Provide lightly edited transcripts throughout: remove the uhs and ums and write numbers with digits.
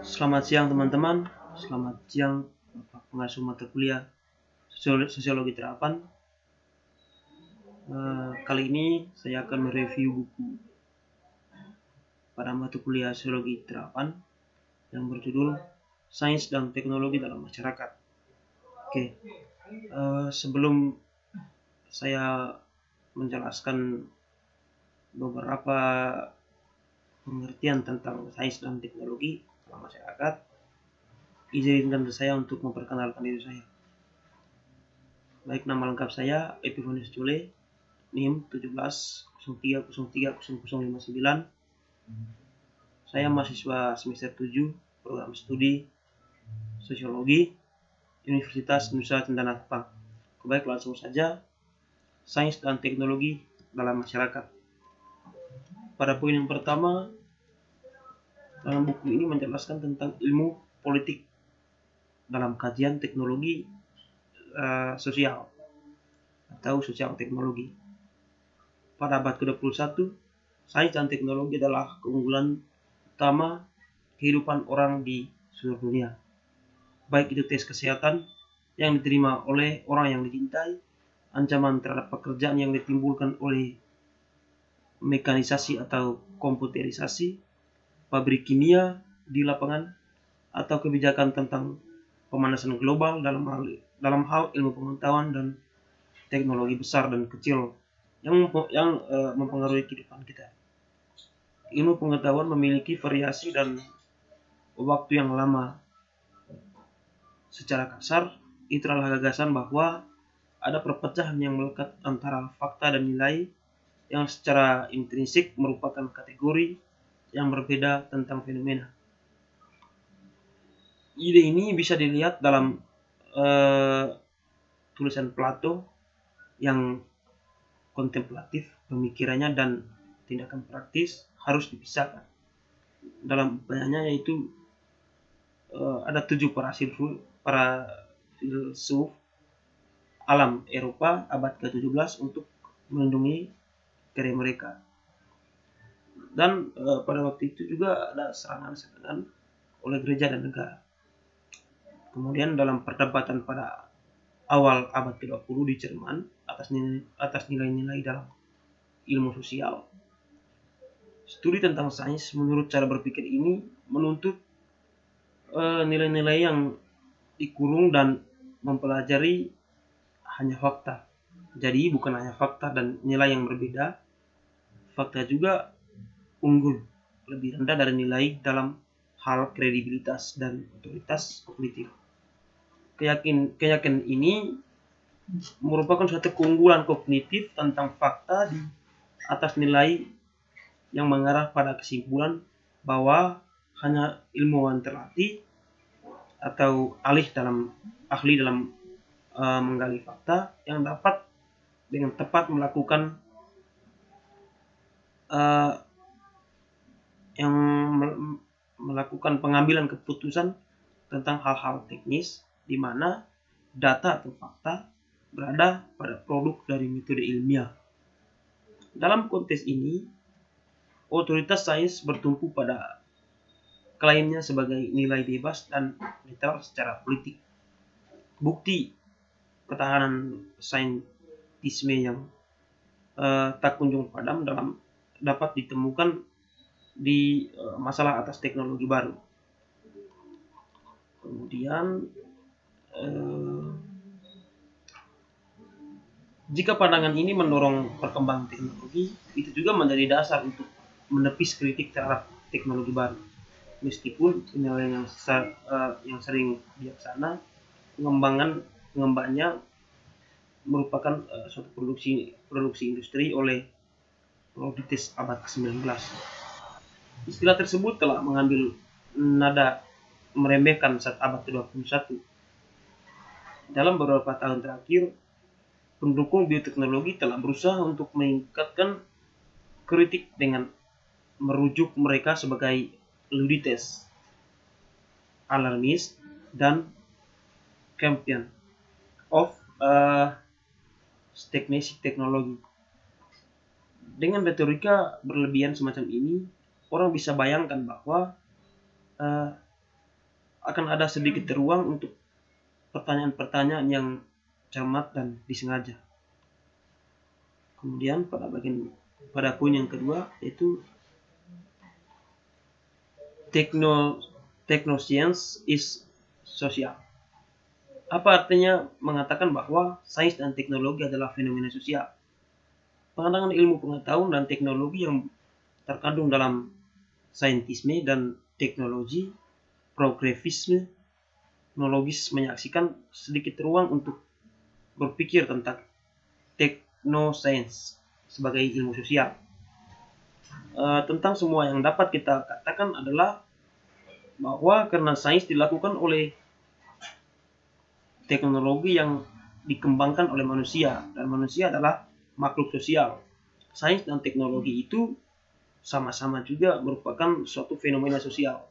Selamat siang teman-teman, selamat siang Bapak pengasuh mata kuliah Sosiologi Terapan. Kali ini saya akan mereview buku pada mata kuliah Sosiologi Terapan yang berjudul Sains dan Teknologi dalam Masyarakat. Oke, sebelum saya menjelaskan beberapa pengertian tentang sains dan teknologi dalam masyarakat, izinkan saya untuk memperkenalkan diri saya. Baik, nama lengkap saya Epifanius Cule, NIM 1703030059. Saya mahasiswa semester 7 program studi Sosiologi Universitas Nusa Cendana Kupang. Baik, langsung saja. Sains dan teknologi dalam masyarakat. Pada poin yang pertama, dalam buku ini menjelaskan tentang ilmu politik dalam kajian teknologi sosial atau sosial teknologi. Pada abad ke-21, sains dan teknologi adalah keunggulan utama kehidupan orang di seluruh dunia. Baik itu tes kesehatan yang diterima oleh orang yang dicintai, ancaman terhadap pekerjaan yang ditimbulkan oleh mekanisasi atau komputerisasi, pabrik kimia di lapangan, atau kebijakan tentang pemanasan global dalam hal ilmu pengetahuan dan teknologi besar dan kecil yang mempengaruhi kehidupan kita. Ilmu pengetahuan memiliki variasi dan waktu yang lama. Secara kasar, itu adalah gagasan bahwa ada perpecahan yang melekat antara fakta dan nilai yang secara intrinsik merupakan kategori yang berbeda tentang fenomena. Ide ini bisa dilihat dalam tulisan Plato yang kontemplatif, pemikirannya dan tindakan praktis harus dipisahkan. Dalam upayanya yaitu ada 7 para filsuf alam Eropa abad ke-17 untuk melindungi karya mereka. Dan pada waktu itu juga ada serangan-serangan oleh gereja dan negara. Kemudian dalam perdebatan pada awal abad ke-20 di Jerman atas nilai-nilai dalam ilmu sosial, studi tentang sains menurut cara berpikir ini menuntut nilai-nilai yang dikurung dan mempelajari hanya fakta. Jadi bukan hanya fakta dan nilai yang berbeda, fakta juga unggul, lebih rendah dari nilai dalam hal kredibilitas dan otoritas kognitif. Keyakinan ini merupakan suatu keunggulan kognitif tentang fakta di atas nilai yang mengarah pada kesimpulan bahwa hanya ilmuwan terlatih atau ahli dalam menggali fakta yang dapat dengan tepat melakukan pengambilan keputusan tentang hal-hal teknis di mana data atau fakta berada pada produk dari metode ilmiah. Dalam konteks ini, otoritas sains bertumpu pada klaimnya sebagai nilai bebas dan netral secara politik. Bukti ketahanan saintisme yang tak kunjung padam dapat ditemukan di masalah atas teknologi baru. Kemudian jika pandangan ini mendorong perkembangan teknologi, itu juga menjadi dasar untuk menepis kritik terhadap teknologi baru. Meskipun penilaian yang sering bijaksana, pengembangannya merupakan suatu produksi industri oleh Herodotus abad ke-19. Istilah tersebut telah mengambil nada meremehkan saat abad ke-21. Dalam beberapa tahun terakhir, pendukung bioteknologi telah berusaha untuk meningkatkan kritik dengan merujuk mereka sebagai ludites, alarmis, dan champion of stagnating teknologi. Dengan retorika berlebihan semacam ini, orang bisa bayangkan bahwa akan ada sedikit ruang untuk pertanyaan-pertanyaan yang cermat dan disengaja. Kemudian pada poin yang kedua yaitu technoscience is social. Apa artinya mengatakan bahwa sains dan teknologi adalah fenomena sosial? Pandangan ilmu pengetahuan dan teknologi yang terkandung dalam saintisme dan teknologi progresisme teknologis menyaksikan sedikit ruang untuk berpikir tentang technoscience sebagai ilmu sosial. Tentang semua yang dapat kita katakan adalah bahwa karena sains dilakukan oleh teknologi yang dikembangkan oleh manusia, dan manusia adalah makhluk sosial. Sains dan teknologi itu sama-sama juga merupakan suatu fenomena sosial,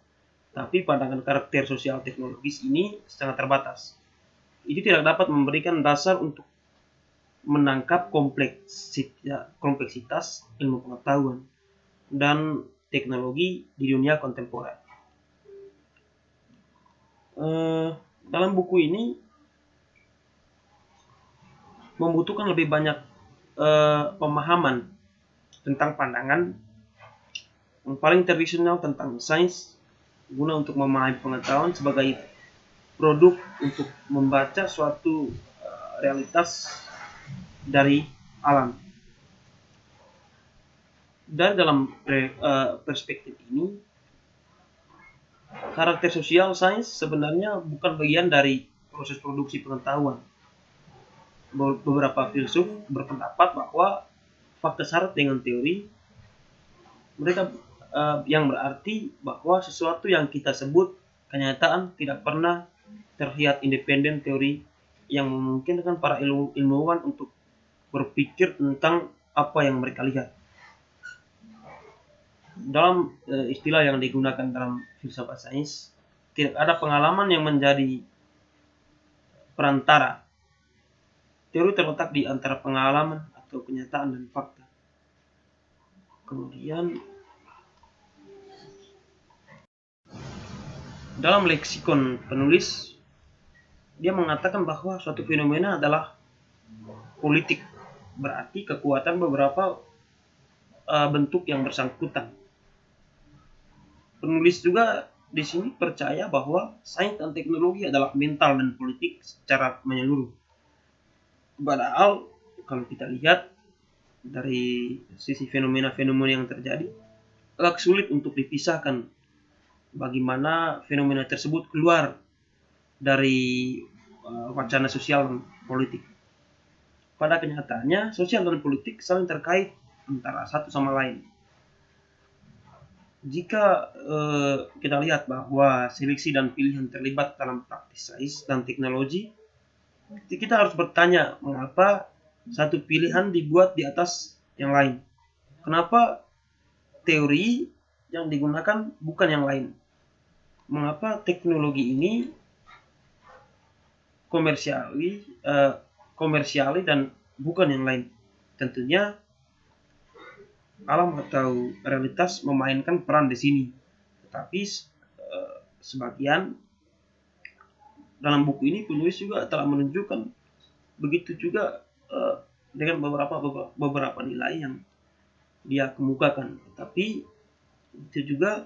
tapi pandangan karakter sosial teknologis ini sangat terbatas. Itu tidak dapat memberikan dasar untuk menangkap kompleksitas ilmu pengetahuan dan teknologi di dunia kontemporer. Dalam buku ini membutuhkan lebih banyak pemahaman tentang pandangan yang paling tradisional tentang sains guna untuk memahami pengetahuan sebagai produk untuk membaca suatu realitas dari alam. Dan dalam perspektif ini, karakter sosial sains sebenarnya bukan bagian dari proses produksi pengetahuan. Beberapa filsuf berpendapat bahwa fakta syarat dengan teori mereka yang berarti bahwa sesuatu yang kita sebut kenyataan tidak pernah terlihat independen teori yang memungkinkan para ilmuwan untuk berpikir tentang apa yang mereka lihat. Dalam istilah yang digunakan dalam filsafat sains, tidak ada pengalaman yang menjadi perantara. Teori terletak di antara pengalaman atau kenyataan dan fakta. Kemudian dalam leksikon penulis, dia mengatakan bahwa suatu fenomena adalah politik, berarti kekuatan beberapa bentuk yang bersangkutan. Penulis juga di sini percaya bahwa sains dan teknologi adalah mental dan politik secara menyeluruh. Padahal kalau kita lihat dari sisi fenomena-fenomena yang terjadi, agak sulit untuk dipisahkan bagaimana fenomena tersebut keluar dari wacana sosial dan politik. Pada kenyataannya, sosial dan politik saling terkait antara satu sama lain. Jika kita lihat bahwa seleksi dan pilihan terlibat dalam praktis sains dan teknologi, kita harus bertanya mengapa satu pilihan dibuat di atas yang lain. Kenapa teori yang digunakan bukan yang lain? Mengapa teknologi ini komersiali dan bukan yang lain? Tentunya alam atau realitas memainkan peran di sini. Tetapi sebagian dalam buku ini penulis juga telah menunjukkan begitu juga dengan beberapa nilai yang dia kemukakan. Tetapi itu juga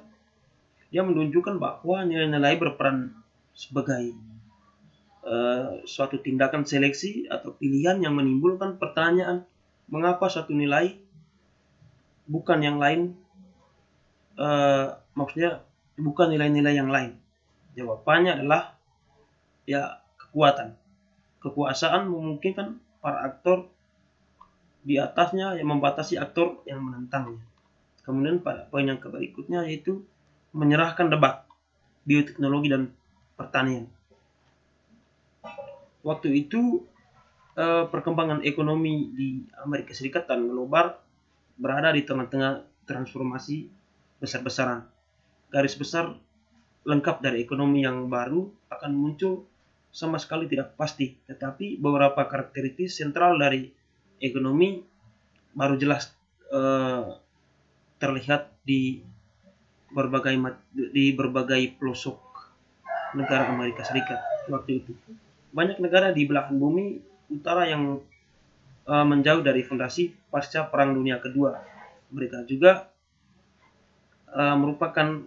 dia menunjukkan bahwa nilai-nilai berperan sebagai suatu tindakan seleksi atau pilihan yang menimbulkan pertanyaan mengapa suatu nilai bukan yang lain, maksudnya bukan nilai-nilai yang lain. Jawabannya adalah ya kekuasaan memungkinkan para aktor di atasnya yang membatasi aktor yang menentangnya. Kemudian pada poin yang berikutnya yaitu menyerahkan debat bioteknologi dan pertanian. Waktu itu perkembangan ekonomi di Amerika Serikat dan global berada di tengah-tengah transformasi besar-besaran. Garis besar lengkap dari ekonomi yang baru akan muncul sama sekali tidak pasti, tetapi beberapa karakteristik sentral dari ekonomi baru jelas terlihat di berbagai pelosok negara Amerika Serikat waktu itu. Banyak negara di belahan bumi utara yang menjauh dari fondasi pasca Perang Dunia Kedua. Mereka juga merupakan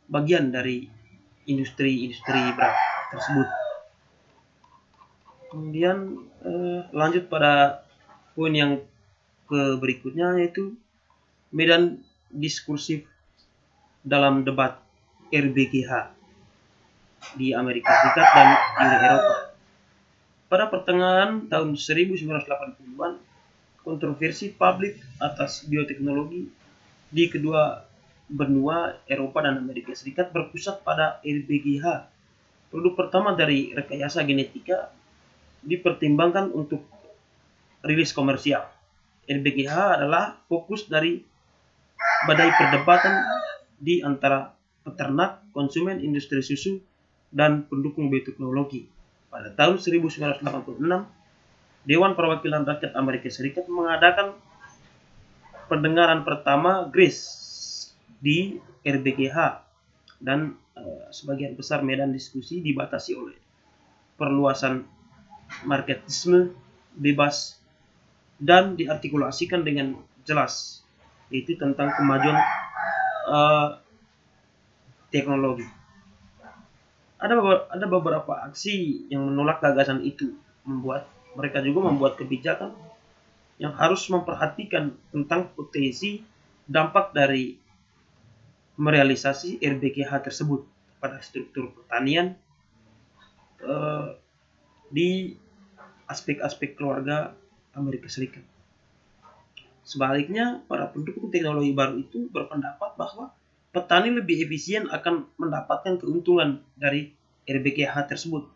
bagian dari industri-industri berat tersebut. Kemudian lanjut pada poin yang berikutnya, yaitu medan diskursif dalam debat RBGH di Amerika Serikat dan Uni Eropa. Pada pertengahan tahun 1980-an, kontroversi publik atas bioteknologi di kedua benua Eropa dan Amerika Serikat berpusat pada RBGH. Produk pertama dari rekayasa genetika dipertimbangkan untuk rilis komersial. RBGH adalah fokus dari badai perdebatan di antara peternak, konsumen, industri susu, dan pendukung bioteknologi. Pada tahun 1986, Dewan Perwakilan Rakyat Amerika Serikat mengadakan pendengaran pertama GRIS di RBGH, dan sebagian besar medan diskusi dibatasi oleh perluasan marketisme bebas dan diartikulasikan dengan jelas, yaitu tentang kemajuan teknologi. Ada beberapa aksi yang menolak gagasan itu, mereka juga membuat kebijakan yang harus memperhatikan tentang potensi dampak dari merealisasi RBGH tersebut pada struktur pertanian di aspek-aspek keluarga Amerika Serikat. Sebaliknya, para pendukung teknologi baru itu berpendapat bahwa petani lebih efisien akan mendapatkan keuntungan dari RBGH tersebut,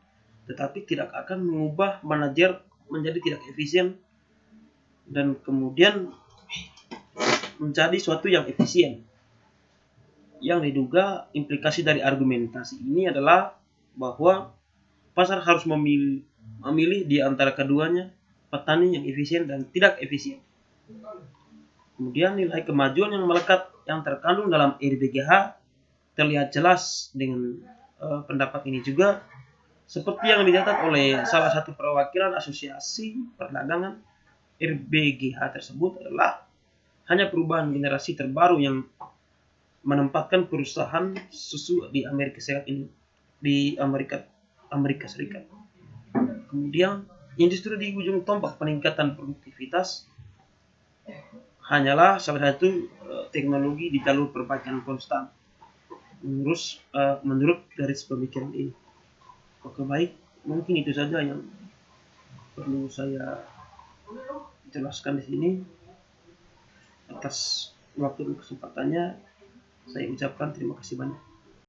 tetapi tidak akan mengubah manajer menjadi tidak efisien dan kemudian menjadi suatu yang efisien. Yang diduga implikasi dari argumentasi ini adalah bahwa pasar harus memilih di antara keduanya, petani yang efisien dan tidak efisien. Kemudian nilai kemajuan yang melekat yang terkandung dalam RBGH terlihat jelas dengan pendapat ini juga, seperti yang dicatat oleh salah satu perwakilan asosiasi perdagangan. RBGH tersebut adalah hanya perubahan generasi terbaru yang menempatkan perusahaan susu di Amerika Serikat ini di Amerika Serikat. Kemudian industri di ujung tombak peningkatan produktivitas hanyalah salah satu teknologi di jalur perbaikan konstan menurut garis pemikiran ini. Oke, baik, mungkin itu saja yang perlu saya jelaskan di sini. Atas waktu dan kesempatannya saya ucapkan terima kasih banyak.